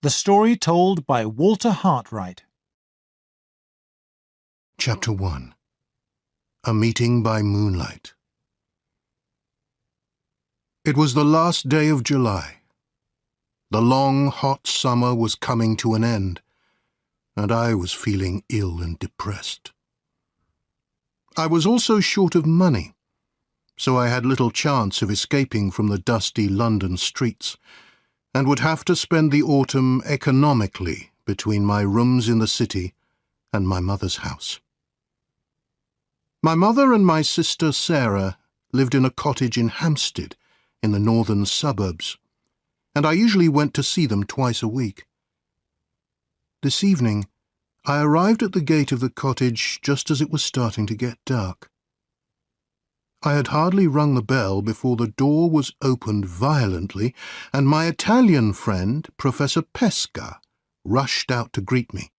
The story told by Walter Hartwright. Chapter 1. A Meeting by Moonlight. It was the last day of July. The long, hot summer was coming to an end, and I was feeling ill and depressed. I was also short of money, so I had little chance of escaping from the dusty London streets, and would have to spend the autumn economically between my rooms in the city and my mother's house. My mother and my sister Sarah lived in a cottage in Hampstead, in the northern suburbs, and I usually went to see them twice a week. This evening, I arrived at the gate of the cottage just as it was starting to get dark. I had hardly rung the bell before the door was opened violently, and my Italian friend, Professor Pesca, rushed out to greet me.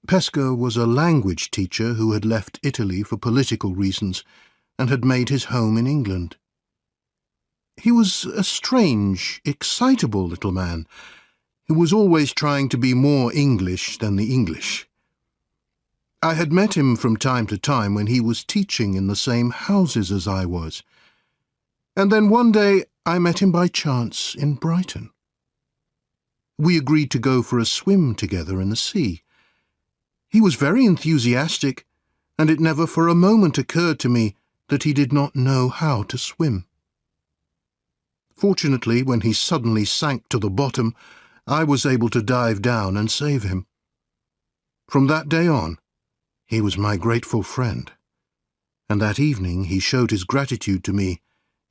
Pesca was a language teacher who had left Italy for political reasons and had made his home in England. He was a strange, excitable little man who was always trying to be more English than the English. I had met him from time to time when he was teaching in the same houses as I was, and then one day I met him by chance in Brighton. We agreed to go for a swim together in the sea. He was very enthusiastic, and it never for a moment occurred to me that he did not know how to swim. Fortunately, when he suddenly sank to the bottom, I was able to dive down and save him. From that day on, he was my grateful friend, and that evening he showed his gratitude to me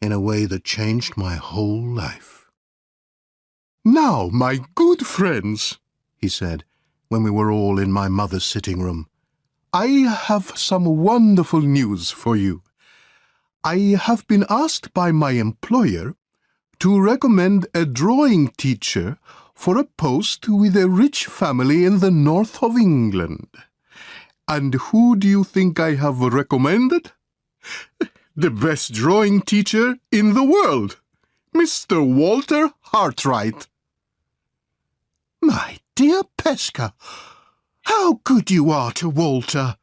in a way that changed my whole life. "Now, my good friends," he said, when we were all in my mother's sitting room, "I have some wonderful news for you. I have been asked by my employer to recommend a drawing teacher for a post with a rich family in the north of England. And who do you think I have recommended? The best drawing teacher in the world, Mr. Walter Hartwright." "My dear Pesca, how good you are to Walter!"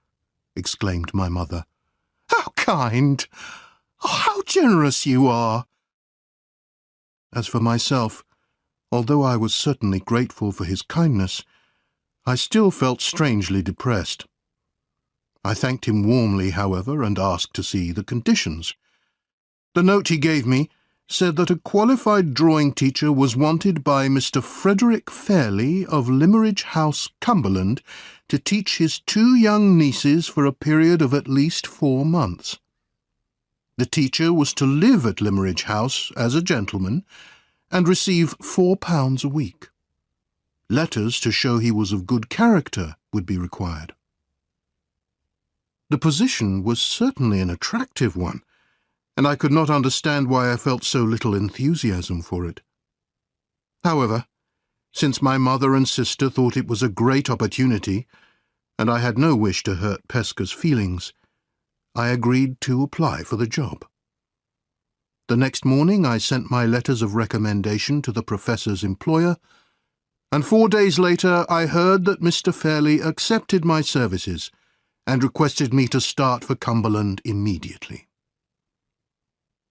exclaimed my mother. "How kind! Oh, how generous you are!" As for myself, although I was certainly grateful for his kindness, I still felt strangely depressed. I thanked him warmly, however, and asked to see the conditions. The note he gave me said that a qualified drawing teacher was wanted by Mr. Frederick Fairley of Limmeridge House, Cumberland, to teach his 2 young nieces for a period of at least 4 months. The teacher was to live at Limmeridge House as a gentleman and receive £4 a week. Letters to show he was of good character would be required. The position was certainly an attractive one, and I could not understand why I felt so little enthusiasm for it. However, since my mother and sister thought it was a great opportunity, and I had no wish to hurt Pesca's feelings, I agreed to apply for the job. The next morning I sent my letters of recommendation to the professor's employer, and 4 days later I heard that Mr. Fairley accepted my services and requested me to start for Cumberland immediately.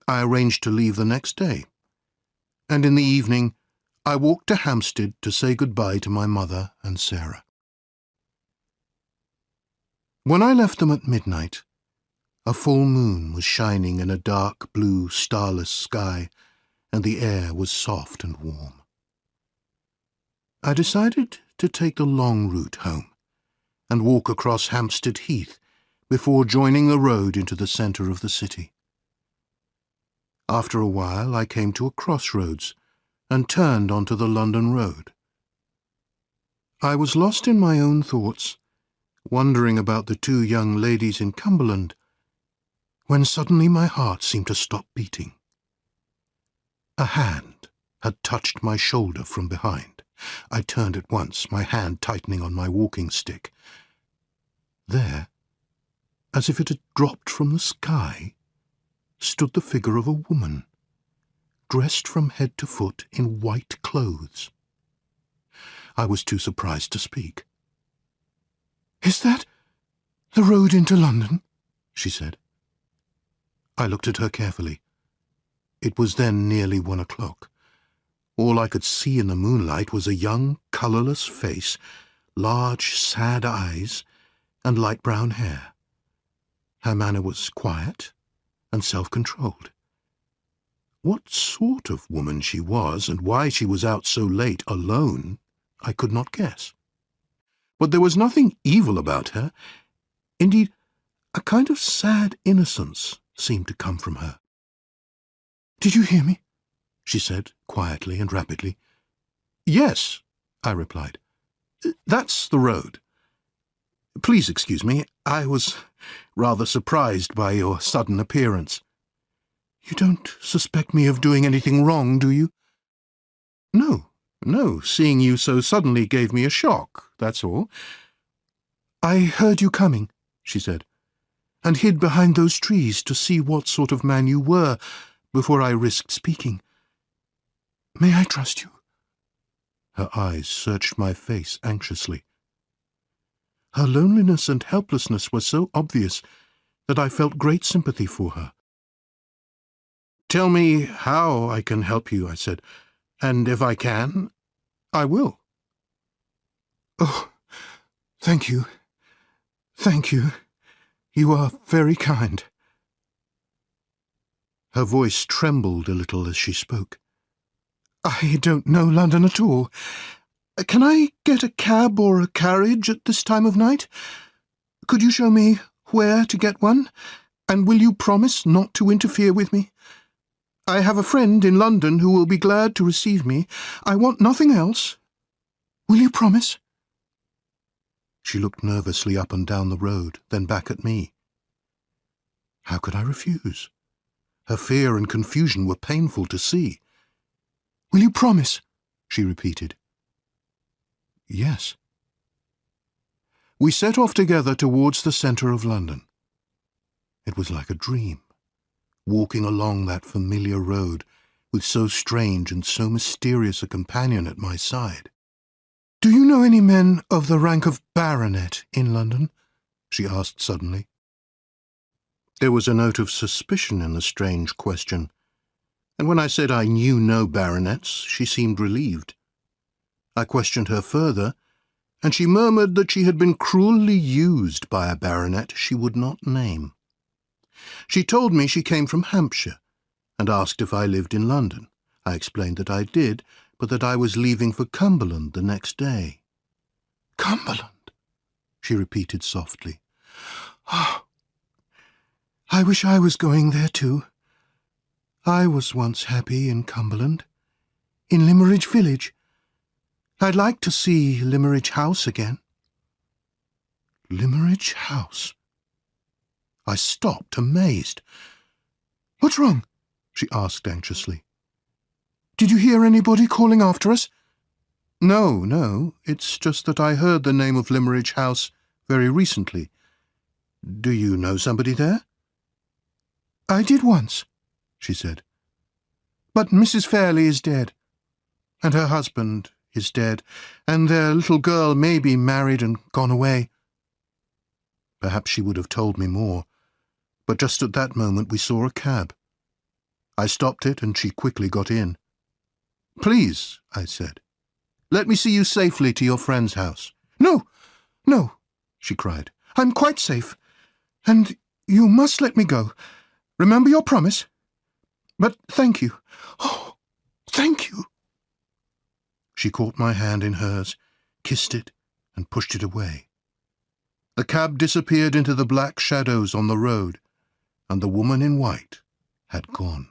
I arranged to leave the next day, and in the evening I walked to Hampstead to say goodbye to my mother and Sarah. When I left them at midnight, a full moon was shining in a dark blue starless sky, and the air was soft and warm. I decided to take the long route home and walk across Hampstead Heath before joining the road into the centre of the city. After a while I came to a crossroads and turned onto the London road. I was lost in my own thoughts, wondering about the 2 young ladies in Cumberland, when suddenly my heart seemed to stop beating. A hand had touched my shoulder from behind. I turned at once, my hand tightening on my walking stick. There, as if it had dropped from the sky, stood the figure of a woman, dressed from head to foot in white clothes. I was too surprised to speak. "Is that the road into London?" she said. I looked at her carefully. It was then nearly 1 o'clock. All I could see in the moonlight was a young, colourless face, large, sad eyes, and light brown hair. Her manner was quiet and self-controlled. What sort of woman she was, and why she was out so late alone, I could not guess. But there was nothing evil about her. Indeed, a kind of sad innocence seemed to come from her. "Did you hear me?" she said, quietly and rapidly. "Yes," I replied. "That's the road. Please excuse me, I was rather surprised by your sudden appearance." "You don't suspect me of doing anything wrong, do you?" No, seeing you so suddenly gave me a shock, that's all." "I heard you coming," she said, "and hid behind those trees to see what sort of man you were before I risked speaking. May I trust you?" Her eyes searched my face anxiously. Her loneliness and helplessness were so obvious that I felt great sympathy for her. "Tell me how I can help you," I said, "and if I can, I will." "Oh, thank you. Thank you. You are very kind." Her voice trembled a little as she spoke. "I don't know London at all. Can I get a cab or a carriage at this time of night? Could you show me where to get one? And will you promise not to interfere with me? I have a friend in London who will be glad to receive me. I want nothing else. Will you promise?" She looked nervously up and down the road, then back at me. How could I refuse? Her fear and confusion were painful to see. "Will you promise?" she repeated. "Yes." We set off together towards the centre of London. It was like a dream, walking along that familiar road with so strange and so mysterious a companion at my side. "Do you know any men of the rank of baronet in London?" she asked suddenly. There was a note of suspicion in the strange question, and when I said I knew no baronets, she seemed relieved. I questioned her further, and she murmured that she had been cruelly used by a baronet she would not name. She told me she came from Hampshire, and asked if I lived in London. I explained that I did, but that I was leaving for Cumberland the next day. "Cumberland," she repeated softly. "Oh, I wish I was going there too. I was once happy in Cumberland, in Limmeridge village. I'd like to see Limmeridge House again." Limmeridge House? I stopped, amazed. "What's wrong?" she asked anxiously. "Did you hear anybody calling after us?" No, it's just that I heard the name of Limmeridge House very recently. Do you know somebody there?" "I did once," she said. "But Mrs. Fairley is dead, and her husband is dead, and their little girl may be married and gone away." Perhaps she would have told me more, but just at that moment we saw a cab. I stopped it, and she quickly got in. "Please," I said, "let me see you safely to your friend's house." No, she cried. "I'm quite safe, and you must let me go. Remember your promise. But thank you. Oh, thank you." She caught my hand in hers, kissed it, and pushed it away. The cab disappeared into the black shadows on the road, and the woman in white had gone.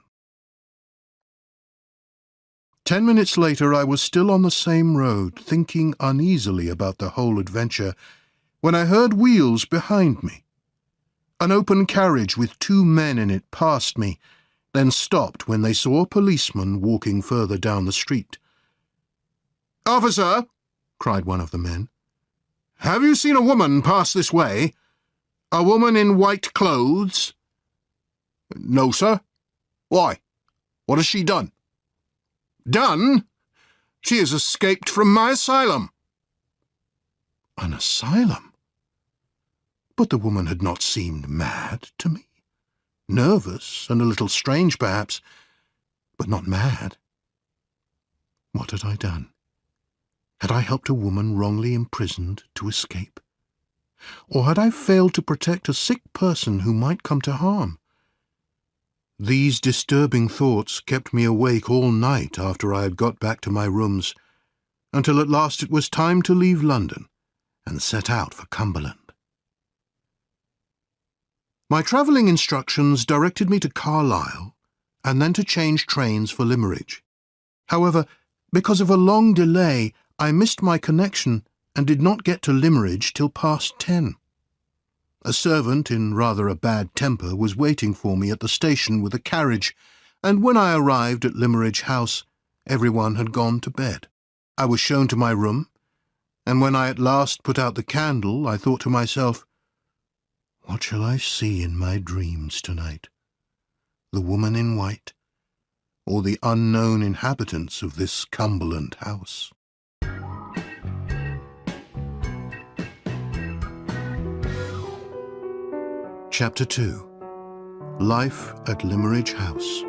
10 minutes later I was still on the same road, thinking uneasily about the whole adventure, when I heard wheels behind me. An open carriage with 2 men in it passed me, then stopped when they saw a policeman walking further down the street. "Officer," cried one of the men, "have you seen a woman pass this way? A woman in white clothes?" "No, sir. Why? What has she done?" "Done? She has escaped from my asylum. An asylum? But the woman had not seemed mad to me. Nervous and a little strange, perhaps, but not mad. What had I done? Had I helped a woman wrongly imprisoned to escape? Or had I failed to protect a sick person who might come to harm? These disturbing thoughts kept me awake all night after I had got back to my rooms, until at last it was time to leave London and set out for Cumberland. My travelling instructions directed me to Carlisle and then to change trains for Limmeridge. However, because of a long delay, I missed my connection and did not get to Limmeridge till past 10. A servant in rather a bad temper was waiting for me at the station with a carriage, and when I arrived at Limmeridge House, everyone had gone to bed. I was shown to my room, and when I at last put out the candle, I thought to myself, what shall I see in my dreams tonight? The woman in white, or the unknown inhabitants of this Cumberland house? Chapter 2. Life at Limmeridge House.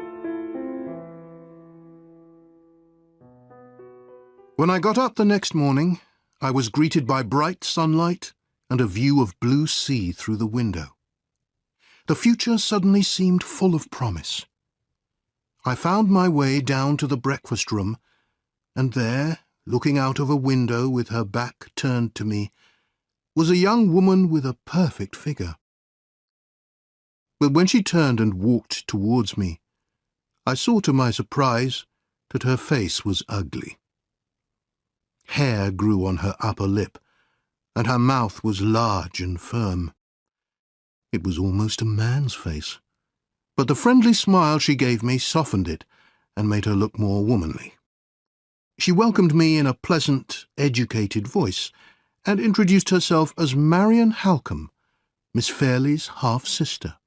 When I got up the next morning, I was greeted by bright sunlight and a view of blue sea through the window. The future suddenly seemed full of promise. I found my way down to the breakfast room, and there, looking out of a window with her back turned to me, was a young woman with a perfect figure. But when she turned and walked towards me, I saw to my surprise that her face was ugly. Hair grew on her upper lip, and her mouth was large and firm. It was almost a man's face, but the friendly smile she gave me softened it and made her look more womanly. She welcomed me in a pleasant, educated voice, and introduced herself as Marian Halcombe, Miss Fairley's half-sister.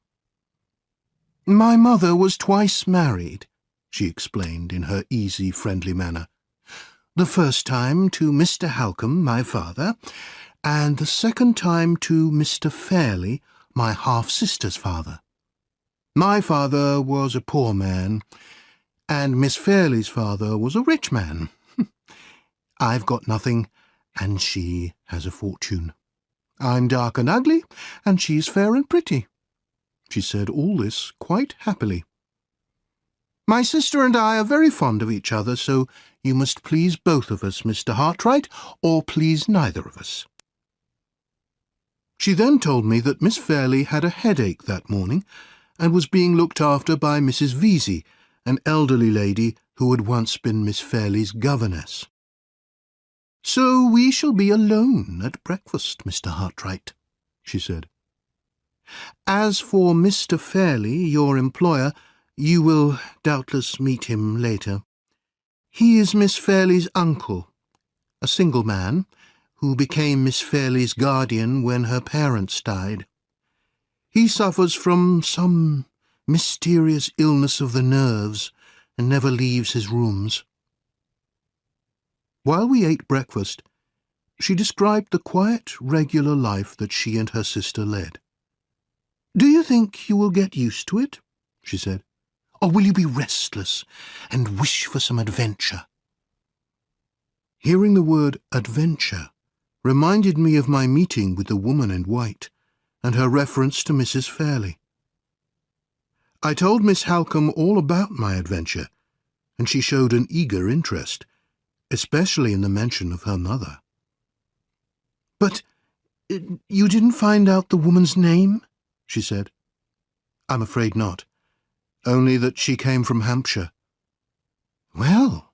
"My mother was twice married," she explained in her easy, friendly manner. "The first time to Mr. Halcombe, my father, and the second time to Mr. Fairley, my half-sister's father. My father was a poor man, and Miss Fairley's father was a rich man. I've got nothing, and she has a fortune. I'm dark and ugly, and she's fair and pretty." She said all this quite happily. "My sister and I are very fond of each other, so you must please both of us, Mr. Hartright, or please neither of us." She then told me that Miss Fairley had a headache that morning, and was being looked after by Mrs. Vesey, an elderly lady who had once been Miss Fairley's governess. "So we shall be alone at breakfast, Mr. Hartright," she said. "As for Mr. Fairley, your employer, you will doubtless meet him later. He is Miss Fairley's uncle, a single man, who became Miss Fairley's guardian when her parents died. He suffers from some mysterious illness of the nerves and never leaves his rooms." While we ate breakfast, she described the quiet, regular life that she and her sister led. "Do you think you will get used to it?" she said. "Or will you be restless and wish for some adventure?" Hearing the word adventure reminded me of my meeting with the woman in white and her reference to Mrs. Fairley. I told Miss Halcombe all about my adventure, and she showed an eager interest, especially in the mention of her mother. "But you didn't find out the woman's name?" she said. "I'm afraid not. Only that she came from Hampshire." "Well,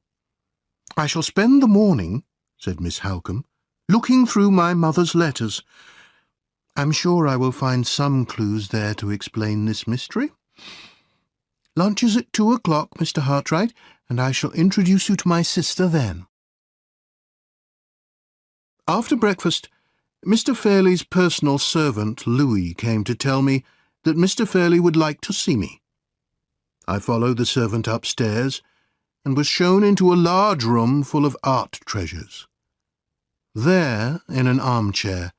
I shall spend the morning," said Miss Halcombe, "looking through my mother's letters. I'm sure I will find some clues there to explain this mystery. Lunch is at 2 o'clock, Mr. Hartright, and I shall introduce you to my sister then." After breakfast, Mr. Fairley's personal servant, Louis, came to tell me that Mr. Fairley would like to see me. I followed the servant upstairs and was shown into a large room full of art treasures. There, in an armchair,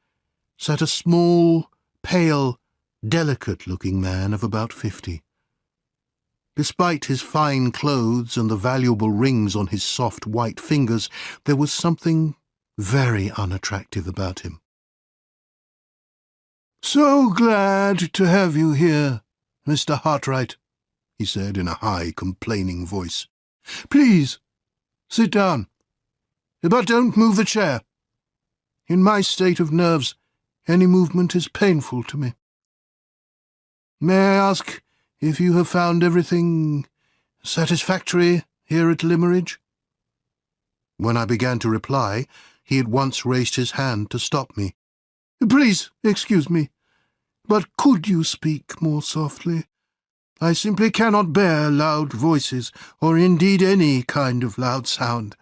sat a small, pale, delicate-looking man of about 50. Despite his fine clothes and the valuable rings on his soft white fingers, there was something very unattractive about him. "So glad to have you here, Mr. Hartright," he said in a high, complaining voice. "Please, sit down, but don't move the chair. In my state of nerves, any movement is painful to me. May I ask if you have found everything satisfactory here at Limmeridge?" When I began to reply, he at once raised his hand to stop me. "Please excuse me, but could you speak more softly? I simply cannot bear loud voices, or indeed any kind of loud sound."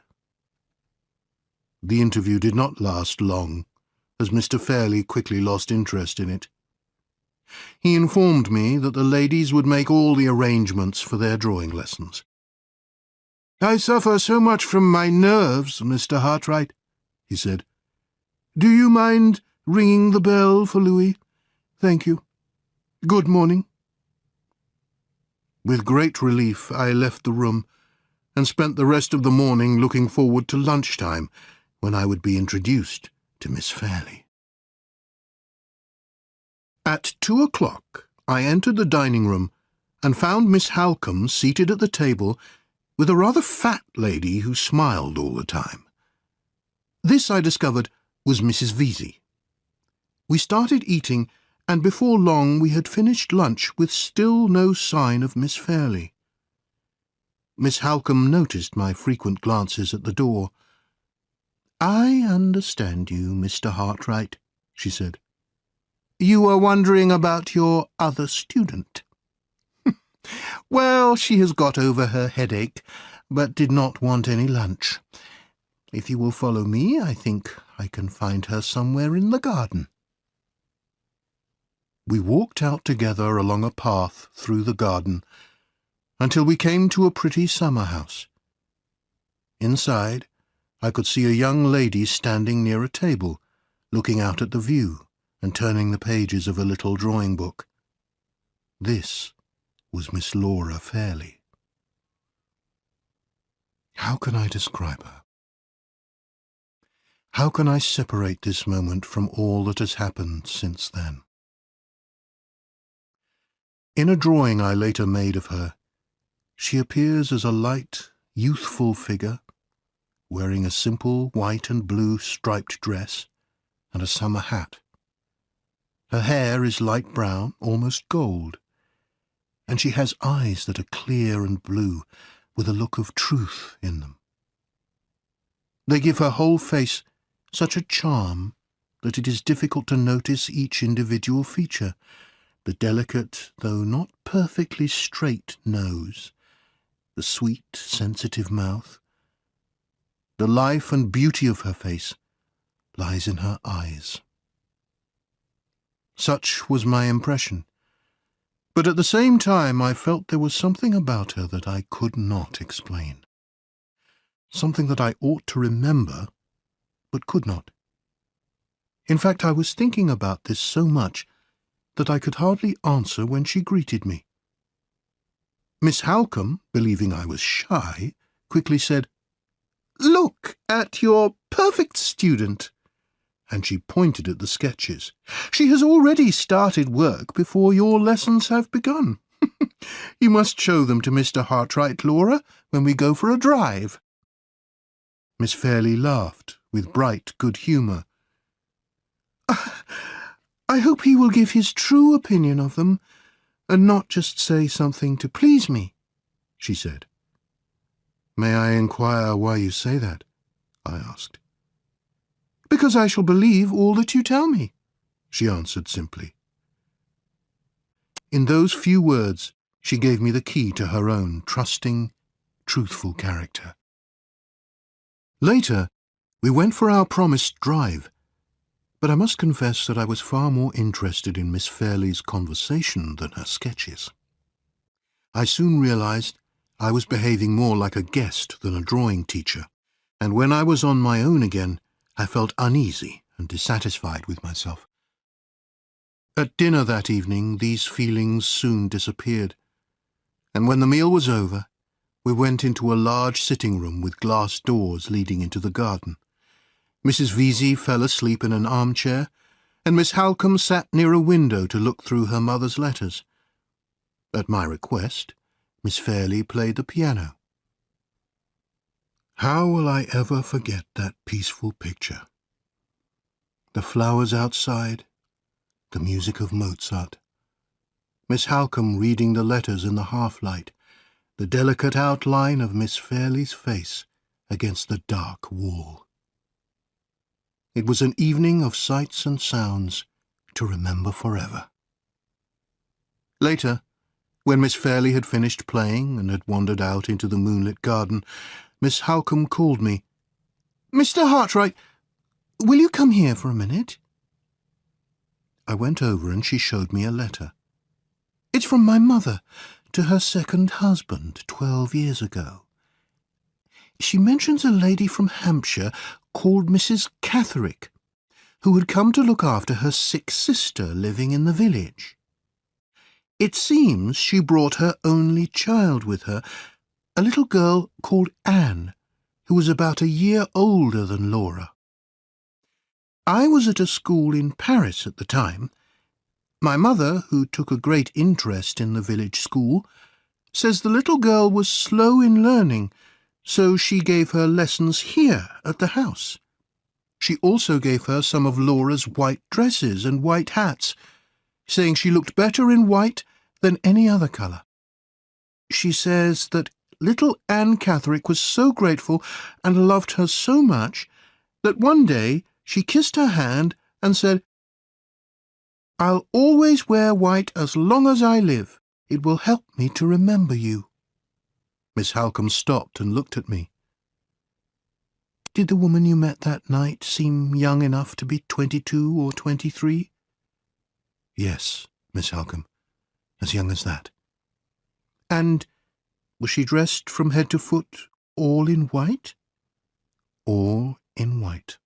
The interview did not last long, as Mr. Fairley quickly lost interest in it. He informed me that the ladies would make all the arrangements for their drawing lessons. "I suffer so much from my nerves, Mr. Hartright," he said. "Do you mind ringing the bell for Louis? Thank you. Good morning." With great relief, I left the room and spent the rest of the morning looking forward to lunchtime, when I would be introduced to Miss Fairley. At 2 o'clock, I entered the dining-room and found Miss Halcombe seated at the table with a rather fat lady who smiled all the time. This, I discovered, was Mrs. Vesey. We started eating, and before long we had finished lunch with still no sign of Miss Fairley. Miss Halcombe noticed my frequent glances at the door. "I understand you, Mr. Hartright," she said. "You are wondering about your other student. Well, she has got over her headache, but did not want any lunch. If you will follow me, I think I can find her somewhere in the garden." We walked out together along a path through the garden until we came to a pretty summer house. Inside, I could see a young lady standing near a table, looking out at the view and turning the pages of a little drawing book. This was Miss Laura Fairley. How can I describe her? How can I separate this moment from all that has happened since then? In a drawing I later made of her, she appears as a light, youthful figure, wearing a simple white and blue striped dress and a summer hat. Her hair is light brown, almost gold, and she has eyes that are clear and blue, with a look of truth in them. They give her whole face such a charm that it is difficult to notice each individual feature: the delicate, though not perfectly straight nose, the sweet, sensitive mouth. The life and beauty of her face lies in her eyes. Such was my impression, but at the same time I felt there was something about her that I could not explain. Something that I ought to remember, but could not. In fact, I was thinking about this so much that I could hardly answer when she greeted me. Miss Halcombe, believing I was shy, quickly said, "Look at your perfect student," and she pointed at the sketches. "She has already started work before your lessons have begun. You must show them to Mr. Hartright, Laura, when we go for a drive." Miss Fairley laughed with bright good humour. "I hope he will give his true opinion of them, and not just say something to please me," she said. "May I inquire why you say that?" I asked. "Because I shall believe all that you tell me," she answered simply. In those few words she gave me the key to her own trusting, truthful character. Later, we went for our promised drive, but I must confess that I was far more interested in Miss Fairley's conversation than her sketches. I soon realized I was behaving more like a guest than a drawing teacher, and when I was on my own again, I felt uneasy and dissatisfied with myself. At dinner that evening, these feelings soon disappeared, and when the meal was over, we went into a large sitting room with glass doors leading into the garden. Mrs. Vesey fell asleep in an armchair, and Miss Halcombe sat near a window to look through her mother's letters. At my request, Miss Fairley played the piano. How will I ever forget that peaceful picture? The flowers outside, the music of Mozart, Miss Halcombe reading the letters in the half-light, the delicate outline of Miss Fairley's face against the dark wall. It was an evening of sights and sounds to remember forever. Later, when Miss Fairley had finished playing and had wandered out into the moonlit garden, Miss Halcombe called me. "Mr. Hartwright, will you come here for a minute?" I went over and she showed me a letter. "It's from my mother to her second husband 12 years ago. She mentions a lady from Hampshire called Mrs. Eccentric, who had come to look after her sick sister living in the village. It seems she brought her only child with her, a little girl called Anne, who was about a year older than Laura. I was at a school in Paris at the time. My mother, who took a great interest in the village school, says the little girl was slow in learning, so she gave her lessons here at the house. She also gave her some of Laura's white dresses and white hats, saying she looked better in white than any other colour. She says that little Anne Eccentric was so grateful and loved her so much that one day she kissed her hand and said, 'I'll always wear white as long as I live. It will help me to remember you.'" Miss Halcombe stopped and looked at me. "Did the woman you met that night seem young enough to be 22 or 23? "Yes, Miss Halcombe, as young as that." "And was she dressed from head to foot all in white?" "All in white."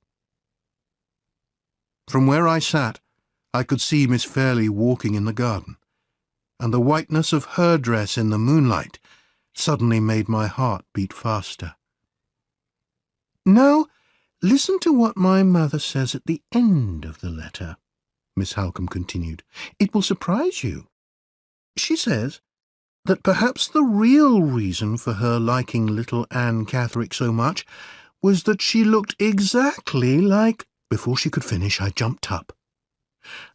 From where I sat, I could see Miss Fairley walking in the garden, and the whiteness of her dress in the moonlight suddenly made my heart beat faster. "Now, listen to what my mother says at the end of the letter," Miss Halcombe continued. "It will surprise you. She says that perhaps the real reason for her liking little Anne Eccentric so much was that she looked exactly like—" Before she could finish, I jumped up.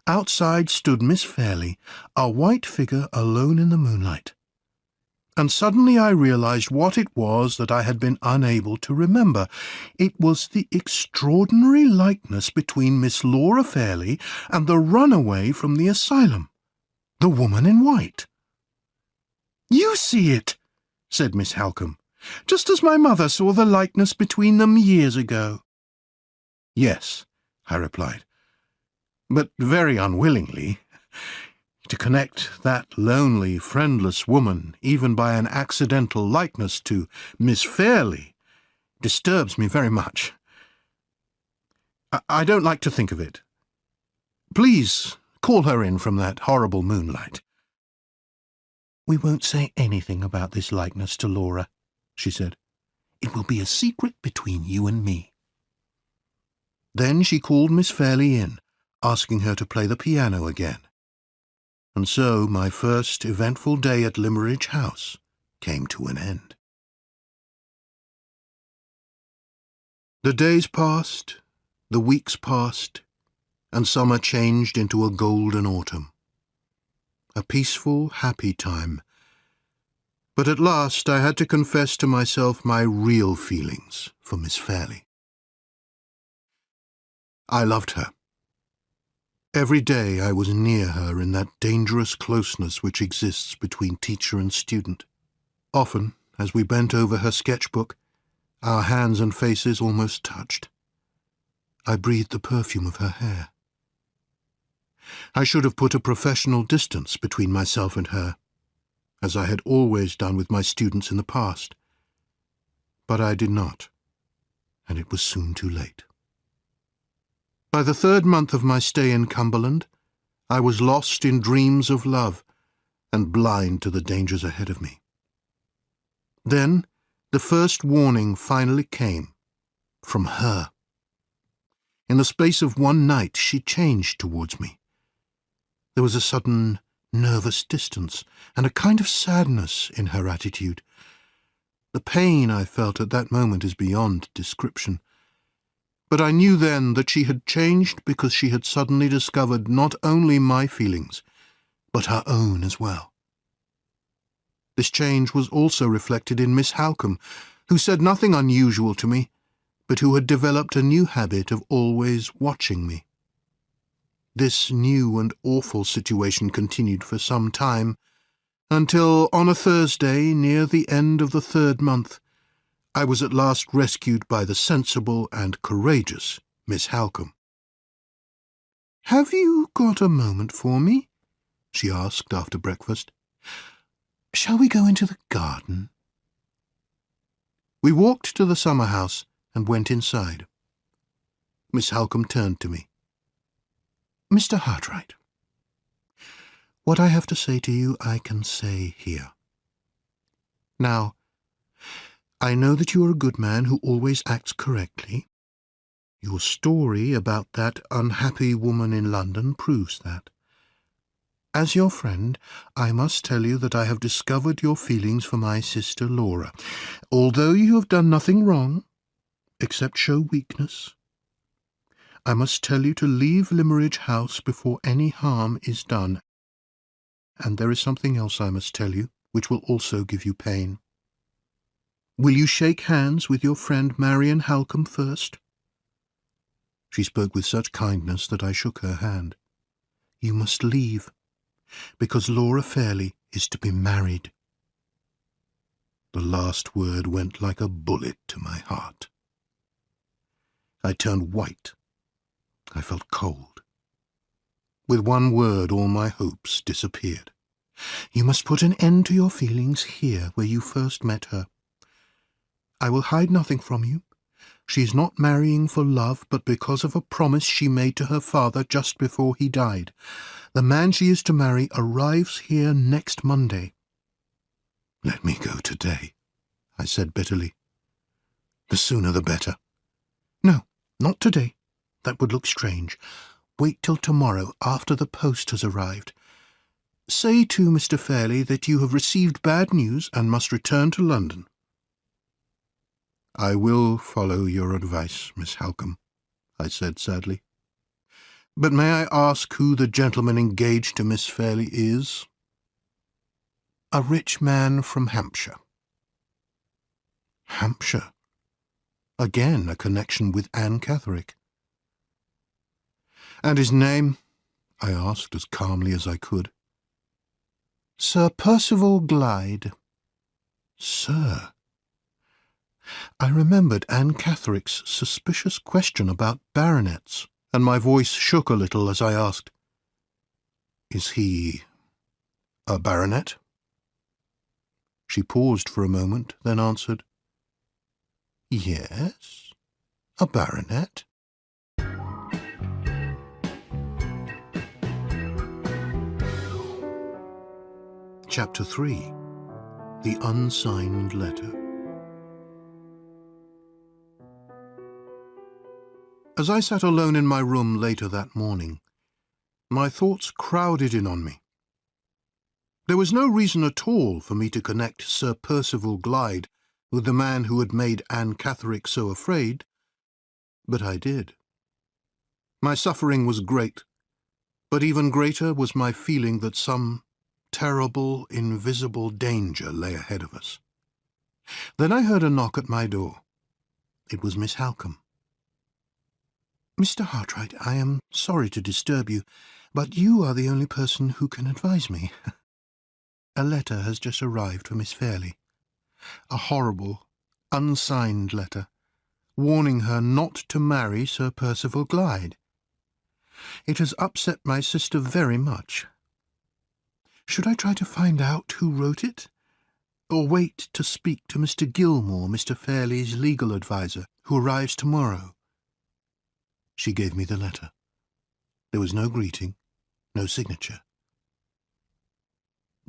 Outside stood Miss Fairley, a white figure alone in the moonlight. And suddenly I realized what it was that I had been unable to remember. It was the extraordinary likeness between Miss Laura Fairley and the runaway from the asylum, the woman in white. "You see it," said Miss Halcombe, "just as my mother saw the likeness between them years ago." "Yes," I replied, "but very unwillingly. To connect that lonely, friendless woman, even by an accidental likeness to Miss Fairley, disturbs me very much. I don't like to think of it. Please call her in from that horrible moonlight." "We won't say anything about this likeness to Laura," she said. "It will be a secret between you and me." Then she called Miss Fairley in, asking her to play the piano again. And so my first eventful day at Limmeridge House came to an end. The days passed, the weeks passed, and summer changed into a golden autumn. A peaceful, happy time. But at last I had to confess to myself my real feelings for Miss Fairley. I loved her. Every day I was near her in that dangerous closeness which exists between teacher and student. Often, as we bent over her sketchbook, our hands and faces almost touched. I breathed the perfume of her hair. I should have put a professional distance between myself and her, as I had always done with my students in the past. But I did not, and it was soon too late. By the 3rd month of my stay in Cumberland, I was lost in dreams of love and blind to the dangers ahead of me. Then the first warning finally came, from her. In the space of one night she changed towards me. There was a sudden nervous distance and a kind of sadness in her attitude. The pain I felt at that moment is beyond description. But I knew then that she had changed because she had suddenly discovered not only my feelings, but her own as well. This change was also reflected in Miss Halcombe, who said nothing unusual to me, but who had developed a new habit of always watching me. This new and awful situation continued for some time, until on a Thursday near the end of the 3rd month, I was at last rescued by the sensible and courageous Miss Halcombe. "Have you got a moment for me?" she asked after breakfast. "Shall we go into the garden?" We walked to the summer-house and went inside. Miss Halcombe turned to me. "Mr. Hartright, what I have to say to you I can say here. Now, I know that you are a good man who always acts correctly. Your story about that unhappy woman in London proves that. As your friend, I must tell you that I have discovered your feelings for my sister Laura. Although you have done nothing wrong, except show weakness, I must tell you to leave Limmeridge House before any harm is done. And there is something else I must tell you, which will also give you pain. Will you shake hands with your friend Marian Halcombe first?" She spoke with such kindness that I shook her hand. "You must leave, because Laura Fairley is to be married." The last word went like a bullet to my heart. I turned white. I felt cold. With one word all my hopes disappeared. "You must put an end to your feelings here where you first met her. I will hide nothing from you. She is not marrying for love, but because of a promise she made to her father just before he died. The man she is to marry arrives here next Monday." "Let me go today," I said bitterly. "The sooner the better." "No, not today. That would look strange. Wait till tomorrow, after the post has arrived. Say to Mr. Fairley that you have received bad news and must return to London." "I will follow your advice, Miss Halcombe," I said sadly. "But may I ask who the gentleman engaged to Miss Fairley is?" "A rich man from Hampshire." Hampshire? Again a connection with Anne Catherick. "And his name?" I asked as calmly as I could. "Sir Percival Glyde." "Sir?" I remembered Anne Catherick's suspicious question about baronets, and my voice shook a little as I asked, "Is he a baronet?" She paused for a moment, then answered, "Yes, a baronet." Chapter 3. The Unsigned Letter. As I sat alone in my room later that morning, my thoughts crowded in on me. There was no reason at all for me to connect Sir Percival Glyde with the man who had made Anne Catherick so afraid, but I did. My suffering was great, but even greater was my feeling that some terrible, invisible danger lay ahead of us. Then I heard a knock at my door. It was Miss Halcombe. "Mr. Hartright, I am sorry to disturb you, but you are the only person who can advise me. A letter has just arrived for Miss Fairley. A horrible, unsigned letter, warning her not to marry Sir Percival Glyde. It has upset my sister very much. Should I try to find out who wrote it, or wait to speak to Mr. Gilmore, Mr. Fairley's legal adviser, who arrives tomorrow?" She gave me the letter. There was no greeting, no signature.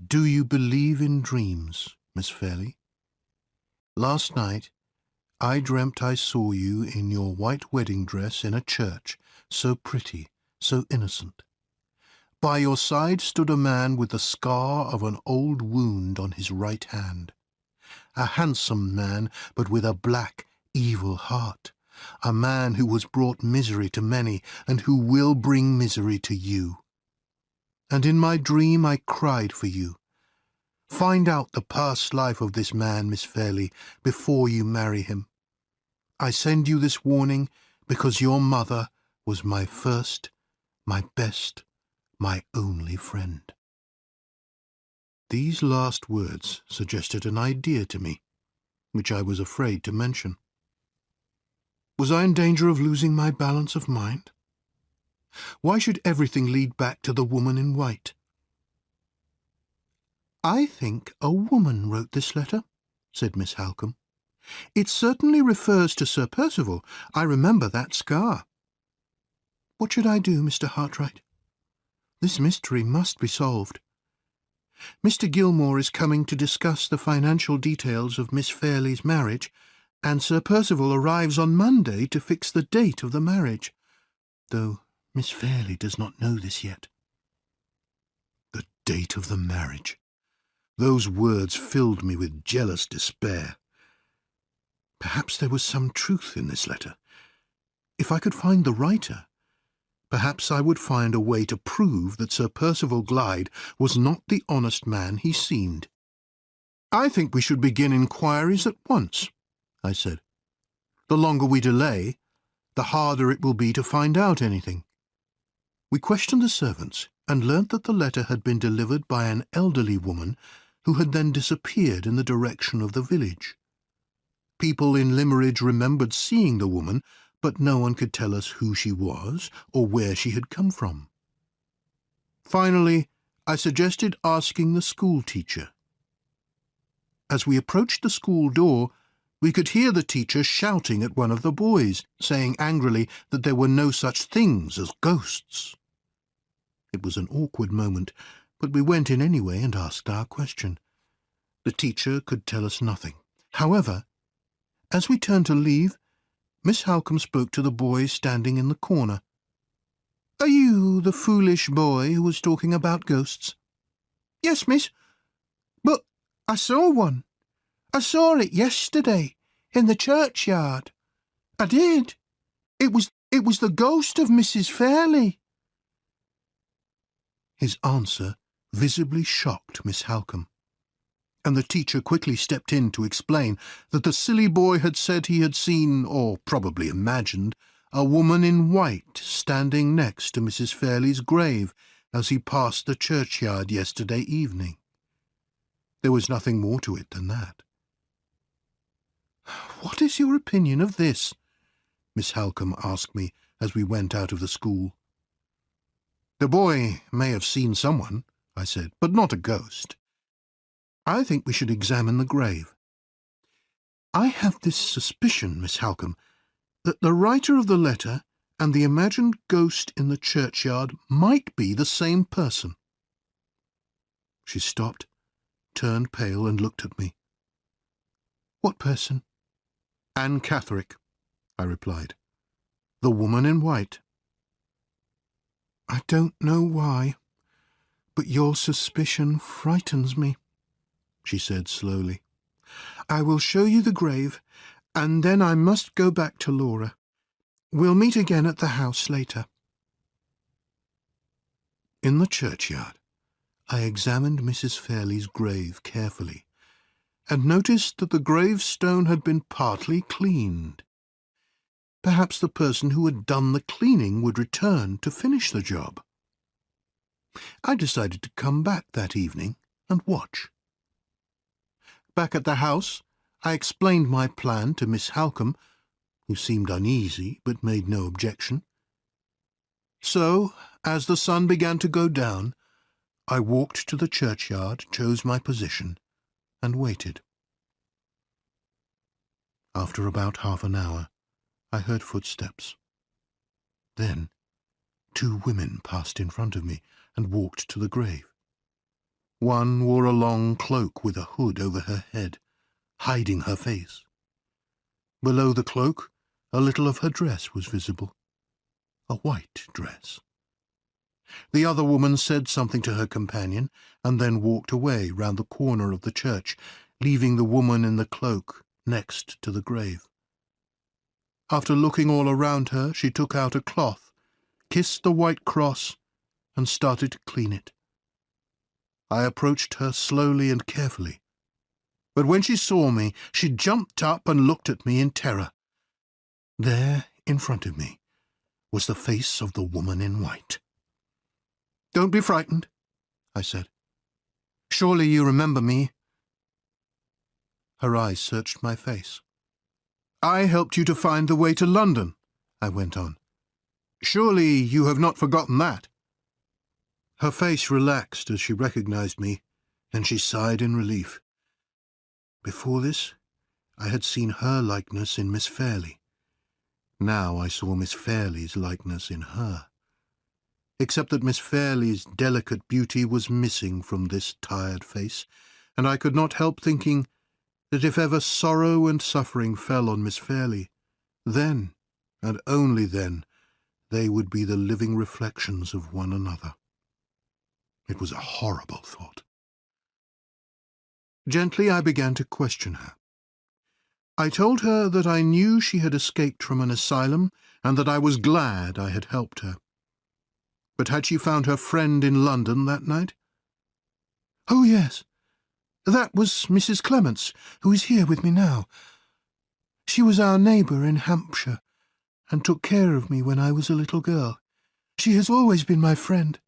"Do you believe in dreams, Miss Fairley? Last night I dreamt I saw you in your white wedding dress in a church, so pretty, so innocent. By your side stood a man with the scar of an old wound on his right hand. A handsome man, but with a black, evil heart. A man who has brought misery to many, and who will bring misery to you. And in my dream I cried for you. Find out the past life of this man, Miss Fairley, before you marry him. I send you this warning because your mother was my first, my best, my only friend." These last words suggested an idea to me, which I was afraid to mention. Was I in danger of losing my balance of mind? Why should everything lead back to the woman in white? "I think a woman wrote this letter," said Miss Halcombe. "It certainly refers to Sir Percival. I remember that scar. What should I do, Mr. Hartright? This mystery must be solved. Mr. Gilmore is coming to discuss the financial details of Miss Fairley's marriage, and Sir Percival arrives on Monday to fix the date of the marriage, though Miss Fairley does not know this yet." The date of the marriage. Those words filled me with jealous despair. Perhaps there was some truth in this letter. If I could find the writer, perhaps I would find a way to prove that Sir Percival Glyde was not the honest man he seemed. "I think we should begin inquiries at once," I said. "The longer we delay, the harder it will be to find out anything." We questioned the servants and learnt that the letter had been delivered by an elderly woman who had then disappeared in the direction of the village. People in Limmeridge remembered seeing the woman, but no one could tell us who she was or where she had come from. Finally, I suggested asking the school-teacher. As we approached the school door, we could hear the teacher shouting at one of the boys, saying angrily that there were no such things as ghosts. It was an awkward moment, but we went in anyway and asked our question. The teacher could tell us nothing. However, as we turned to leave, Miss Halcombe spoke to the boy standing in the corner. "Are you the foolish boy who was talking about ghosts?" "Yes, miss. But I saw one. I saw it yesterday, in the churchyard. I did. It was the ghost of Mrs. Fairley." His answer visibly shocked Miss Halcombe, and the teacher quickly stepped in to explain that the silly boy had said he had seen, or probably imagined, a woman in white standing next to Mrs. Fairley's grave as he passed the churchyard yesterday evening. There was nothing more to it than that. "What is your opinion of this?" Miss Halcombe asked me as we went out of the school. "The boy may have seen someone," I said, "but not a ghost. I think we should examine the grave. I have this suspicion, Miss Halcombe, that the writer of the letter and the imagined ghost in the churchyard might be the same person." She stopped, turned pale, and looked at me. "What person?" "Anne Catherick," I replied. "The woman in white." "I don't know why, but your suspicion frightens me," she said slowly. "I will show you the grave, and then I must go back to Laura. We'll meet again at the house later." In the churchyard, I examined Mrs. Fairley's grave carefully, and noticed that the gravestone had been partly cleaned. Perhaps the person who had done the cleaning would return to finish the job. I decided to come back that evening and watch. Back at the house, I explained my plan to Miss Halcombe, who seemed uneasy but made no objection. So, as the sun began to go down, I walked to the churchyard, chose my position, and waited. After about half an hour, I heard footsteps. Then 2 women passed in front of me and walked to the grave. One wore a long cloak with a hood over her head, hiding her face. Below the cloak, a little of her dress was visible, a white dress. The other woman said something to her companion and then walked away round the corner of the church, leaving the woman in the cloak next to the grave. After looking all around her, she took out a cloth, kissed the white cross, and started to clean it. I approached her slowly and carefully, but when she saw me, she jumped up and looked at me in terror. There, in front of me, was the face of the woman in white. "Don't be frightened," I said. "Surely you remember me." Her eyes searched my face. "I helped you to find the way to London," I went on. "Surely you have not forgotten that." Her face relaxed as she recognized me, and she sighed in relief. Before this, I had seen her likeness in Miss Fairley. Now I saw Miss Fairley's likeness in her, except that Miss Fairley's delicate beauty was missing from this tired face, and I could not help thinking that if ever sorrow and suffering fell on Miss Fairley, then, and only then, they would be the living reflections of one another. It was a horrible thought. Gently I began to question her. I told her that I knew she had escaped from an asylum and that I was glad I had helped her. But had she found her friend in London that night? "Oh, yes. That was Mrs. Clements, who is here with me now. She was our neighbour in Hampshire, and took care of me when I was a little girl. She has always been my friend."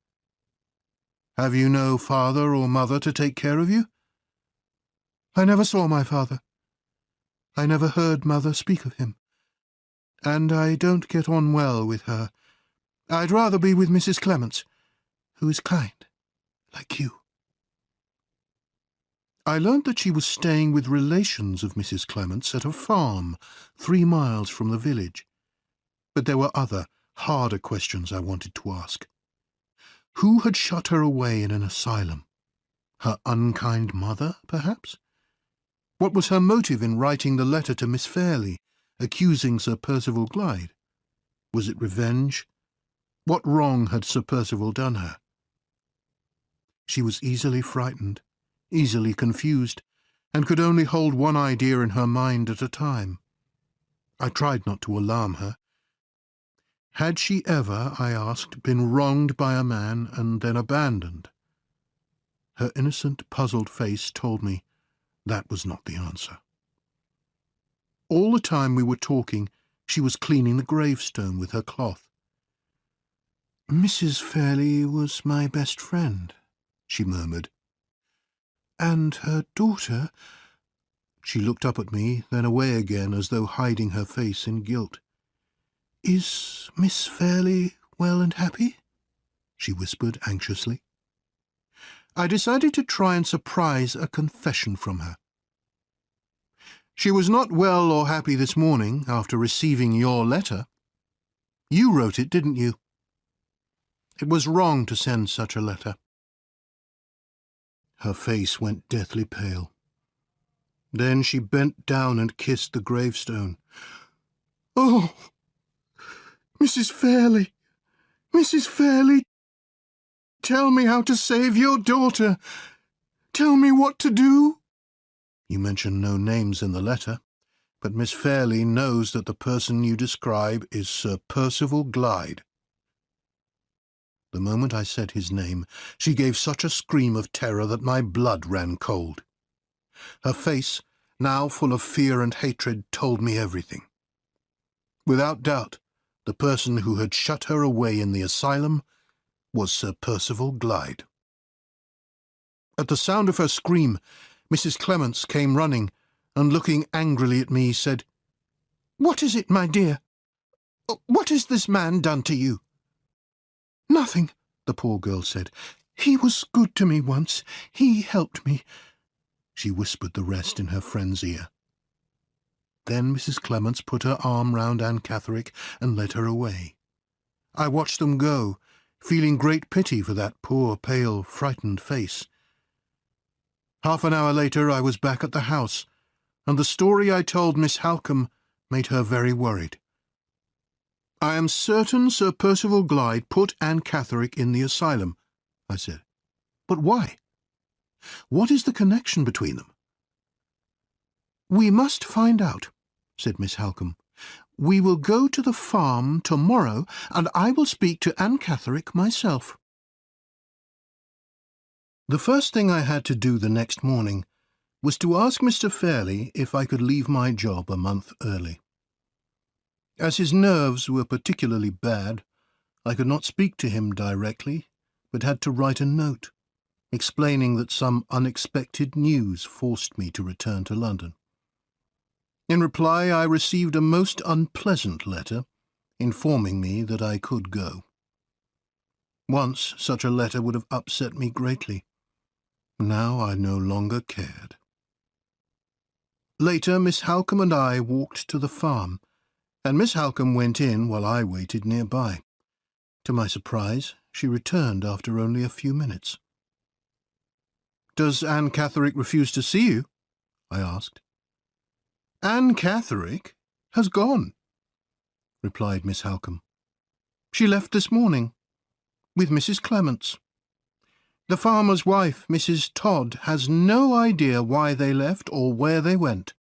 "Have you no father or mother to take care of you?" "I never saw my father. I never heard Mother speak of him. And I don't get on well with her. I'd rather be with Mrs. Clements, who is kind, like you." I learned that she was staying with relations of Mrs. Clements at a farm 3 miles from the village. But there were other, harder questions I wanted to ask. Who had shut her away in an asylum? Her unkind mother, perhaps? What was her motive in writing the letter to Miss Fairley, accusing Sir Percival Glyde? Was it revenge? What wrong had Sir Percival done her? She was easily frightened, easily confused, and could only hold one idea in her mind at a time. I tried not to alarm her. Had she ever, I asked, been wronged by a man and then abandoned? Her innocent, puzzled face told me that was not the answer. All the time we were talking, she was cleaning the gravestone with her cloth. "Mrs. Fairley was my best friend," she murmured. "And her daughter—" She looked up at me, then away again, as though hiding her face in guilt. "Is Miss Fairley well and happy?" she whispered anxiously. I decided to try and surprise a confession from her. "She was not well or happy this morning after receiving your letter. You wrote it, didn't you? It was wrong to send such a letter." Her face went deathly pale. Then she bent down and kissed the gravestone. "Oh, Mrs. Fairley, Mrs. Fairley, tell me how to save your daughter. Tell me what to do." "You mention no names in the letter, but Miss Fairley knows that the person you describe is Sir Percival Glyde." The moment I said his name, she gave such a scream of terror that my blood ran cold. Her face, now full of fear and hatred, told me everything. Without doubt, the person who had shut her away in the asylum was Sir Percival Glyde. At the sound of her scream, Mrs. Clements came running, and looking angrily at me, said, "What is it, my dear? What has this man done to you?" "Nothing," the poor girl said. "He was good to me once. He helped me." She whispered the rest in her friend's ear. Then Mrs. Clements put her arm round Anne Catherick and led her away. I watched them go, feeling great pity for that poor, pale, frightened face. Half an hour later I was back at the house, and the story I told Miss Halcombe made her very worried. "I am certain Sir Percival Glyde put Anne Catherick in the asylum," I said. "But why? What is the connection between them?" "We must find out," said Miss Halcombe. "We will go to the farm tomorrow, and I will speak to Anne Catherick myself." The first thing I had to do the next morning was to ask Mr. Fairley if I could leave my job a month early. As his nerves were particularly bad, I could not speak to him directly, but had to write a note, explaining that some unexpected news forced me to return to London. In reply, I received a most unpleasant letter, informing me that I could go. Once such a letter would have upset me greatly. Now I no longer cared. Later, Miss Halcombe and I walked to the farm, and Miss Halcombe went in while I waited nearby. To my surprise, she returned after only a few minutes. "Does Anne Catherick refuse to see you?" I asked. "Anne Catherick has gone," replied Miss Halcombe. "She left this morning, with Mrs. Clements. The farmer's wife, Mrs. Todd, has no idea why they left or where they went.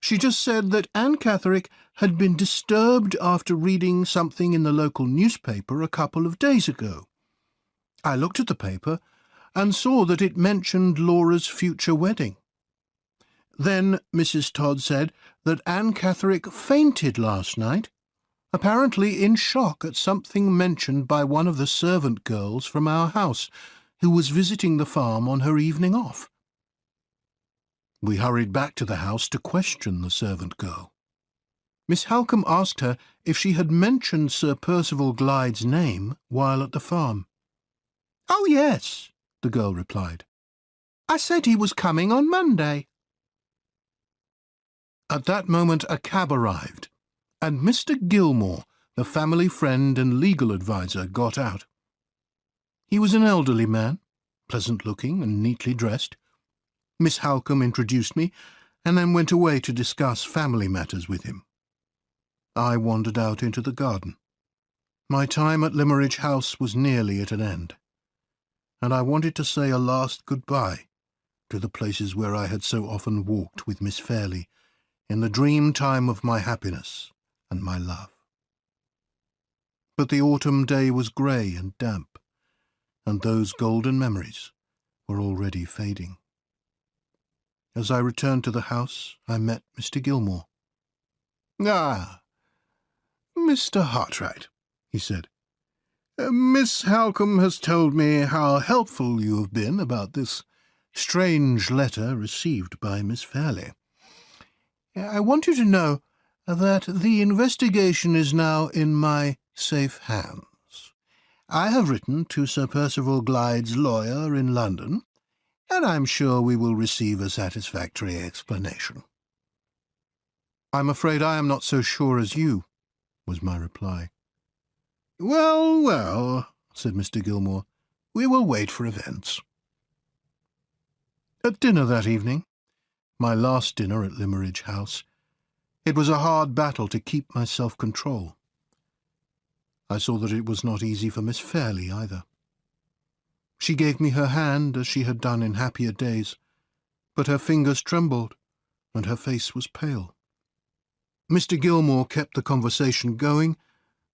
She just said that Anne Catherick had been disturbed after reading something in the local newspaper a couple of days ago. I looked at the paper and saw that it mentioned Laura's future wedding. Then Mrs. Todd said that Anne Catherick fainted last night, apparently in shock at something mentioned by one of the servant girls from our house, who was visiting the farm on her evening off. We hurried back to the house to question the servant girl. Miss Halcombe asked her if she had mentioned Sir Percival Glyde's name while at the farm. "Oh, yes," the girl replied. "I said he was coming on Monday." At that moment a cab arrived, and Mr. Gilmore, the family friend and legal adviser, got out. He was an elderly man, pleasant-looking and neatly dressed. Miss Halcombe introduced me, and then went away to discuss family matters with him. I wandered out into the garden. My time at Limmeridge House was nearly at an end, and I wanted to say a last good-bye to the places where I had so often walked with Miss Fairley in the dream time of my happiness and my love. But the autumn day was grey and damp, and those golden memories were already fading. As I returned to the house, I met Mr. Gilmore. "Ah, Mr. Hartright," he said. "Miss Halcombe has told me how helpful you have been about this strange letter received by Miss Fairley. I want you to know that the investigation is now in my safe hands. I have written to Sir Percival Glyde's lawyer in London, and I'm sure we will receive a satisfactory explanation." "I'm afraid I am not so sure as you," was my reply. "Well, well," said Mr. Gilmore, "we will wait for events." At dinner that evening, my last dinner at Limmeridge House, it was a hard battle to keep my self-control. I saw that it was not easy for Miss Fairley either. She gave me her hand as she had done in happier days, but her fingers trembled and her face was pale. Mr. Gilmore kept the conversation going,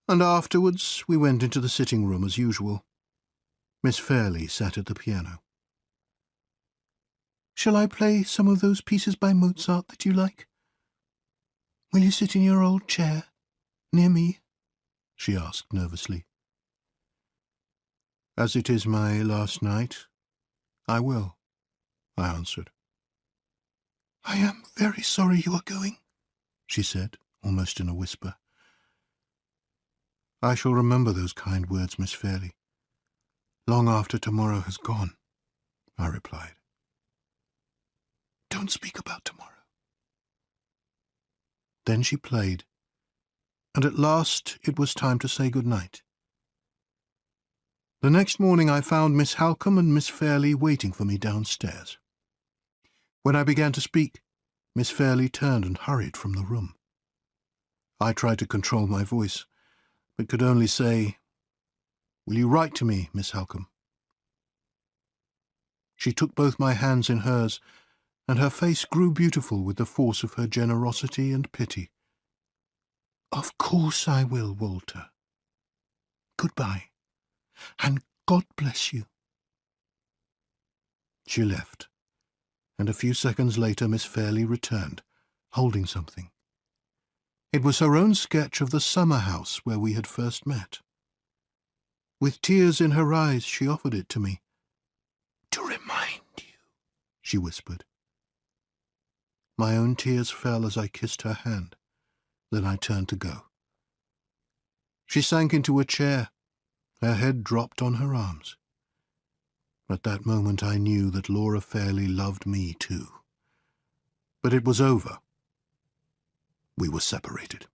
and afterwards we went into the sitting-room as usual. Miss Fairley sat at the piano. "Shall I play some of those pieces by Mozart that you like? Will you sit in your old chair, near me?" she asked nervously. "As it is my last night, I will," I answered. "I am very sorry you are going," she said, almost in a whisper. "I shall remember those kind words, Miss Fairley, long after tomorrow has gone," I replied. "Don't speak about tomorrow." Then she played, and at last it was time to say good night. The next morning I found Miss Halcombe and Miss Fairley waiting for me downstairs. When I began to speak, Miss Fairley turned and hurried from the room. I tried to control my voice, but could only say, "Will you write to me, Miss Halcombe?" She took both my hands in hers, and her face grew beautiful with the force of her generosity and pity. "Of course I will, Walter. Goodbye, and God bless you." She left, and a few seconds later Miss Fairley returned, holding something. It was her own sketch of the summer house where we had first met. With tears in her eyes, she offered it to me. "To remind you," she whispered. My own tears fell as I kissed her hand. Then I turned to go. She sank into a chair. Her head dropped on her arms. At that moment I knew that Laura Fairley loved me too. But it was over. We were separated.